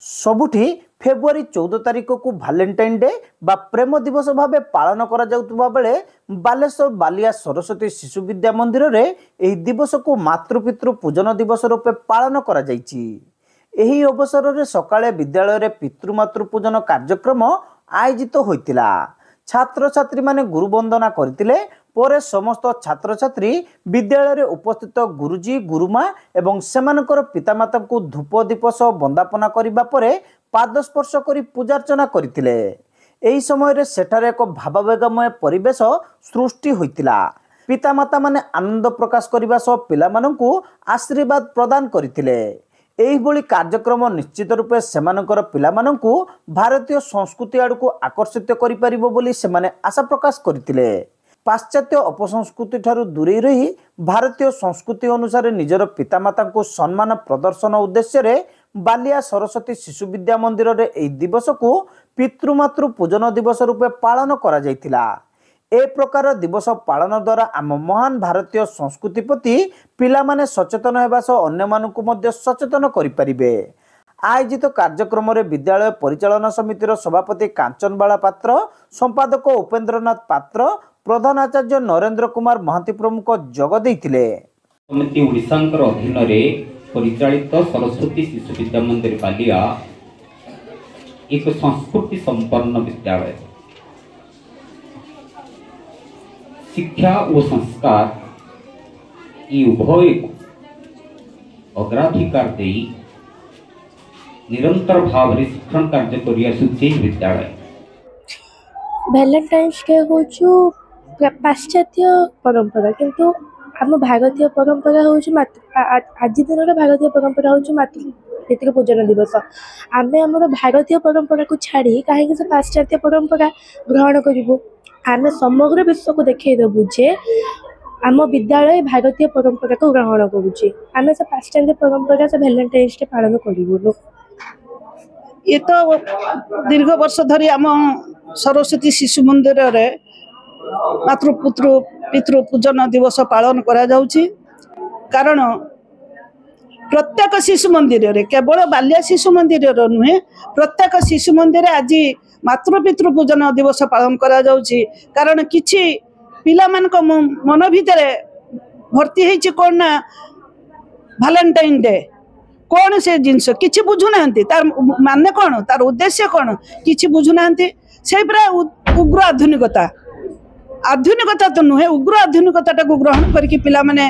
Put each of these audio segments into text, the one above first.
सबुठी February 14 तारिख को Valentine day बा प्रेम दिवस भाव पालन करा जाउतबा बेले बालेश्वर बालिया सरस्वती शिशु विद्या मंदिर रे एही दिवस को मातृपितृ पूजन दिवस रूपे पालन करा जाइछि। एही अवसर रे सकाळे विद्यालय रे पितृमातृ पूजन कार्यक्रम आयोजित होइतिला। छात्र छात्री माने गुरु वंदना करथिले। परे समस्त छात्र छात्री विद्यालय रे उपस्थित गुरुजी गुरुमा एवं सेमानकर पितामाता को धूप दीप सह वंदापना करिबा परे पादस्पर्श करी पूजार्चना करथिले। एही समय रे सेठारे एक भावावेगमय परिवेश सृष्टि होइतिला। पितामाता माने आनंद प्रकाश करिबा सह पिलामानंकु आशीर्वाद प्रदान करथिले। एही बोली कार्यक्रम निश्चित रूपे सेमानकर पिलामानंकु भारतीय संस्कृति आड़को आकर्षित करि परिबो बोली सेमाने आशा प्रकाश करथिले। पाश्चात्य अपसंस्कृति ठारू दूरे रही भारतीय संस्कृति अनुसार निजर पितामाता को सम्मान प्रदर्शन उद्देश्य रे बालिया सरस्वती शिशु विद्या मंदिर रे एही दिवस को पितृमातृ पूजन दिवस रूपे पालन करा जायतिला। ए प्रकार दिवस पालन द्वारा आम महान भारतीय संस्कृति प्रति पिला माने सचेतन हेबा सह अन्य मानकु मध्य सचेतन करि परिबे। आयोजित कार्यक्रम रे विद्यालय परिचालन समितिर सभापति कांचनबाला पात्र, संपादक उपेंद्रनाथ पात्र, प्रधान आचार्य नरेंद्र कुमार महांती प्रमुख जोग देइथिले। समिति ओडिशांकर अधीन रे परिचालित सरस्वती शिशु विद्या मंदिर बालिया एक संस्कृति संपन्न विद्यालय। शिक्षा और संस्कार ये उभय अग्राधिकार दे निरंतर भाव रे शिक्षण कार्य करिया सुचे विद्यालय। भैलेंटाइन्स डे होचु पाश्चात्य परंपरा किंतु आम भारतीय परंपरा होचु आज दिन भारतीय परंपरा होचु मातृ पूजन दिवस। आमे हमर भारतीय परंपरा को छाड़ी कहीं से पाश्चात्य परंपरा ग्रहण करिवु। आमे समग्र विश्व को देखै देबु जे आम विद्यालय भारतीय परंपरा को ग्रहण करुचे। आमे से पाश्चात्य परंपरा से भैलेंटाइन्स डे पालन करिवु। ये तो दीर्घ वर्ष धरी आम सरस्वती शिशु मंदिर रे मातृपुत्र पितृ पूजन दिवस पालन करा जाउची। कारण प्रत्येक शिशु मंदिर रे केवल बाल्या शिशु मंदिर रे नुहे प्रत्येक शिशु मंदिर आज मातृपितृ पूजन दिवस पालन करा जाउची। कारण किछि पिला मानक मन भितरे भर्ती हेछि कोन ना वैलेंटाइन डे कौन से जिनस किसी बुझुना तार माने कौन तार उद्देश्य कौन किसी बुझुना से उग्र आधुनिकता तो नुहे उग्र आधुनिकता को ग्रहण करके पिला माने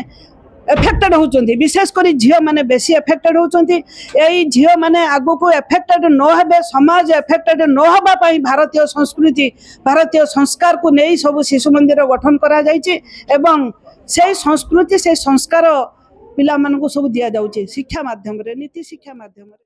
एफेक्टेड होचंती। विशेषकर झील मैंने बेसी एफेक्टेड होचंती। यही झील मैंने आगो को एफेक्टेड न हेबे समाज एफेक्टेड न हबा पई भारतीय संस्कृति भारतीय संस्कार को नहीं सब शिशु मंदिर गठन करा जायछि एवं से संस्कृति से संस्कार पिला मानकु सब दिया जाउछि शिक्षा माध्यम रे नीति शिक्षा माध्यम रे।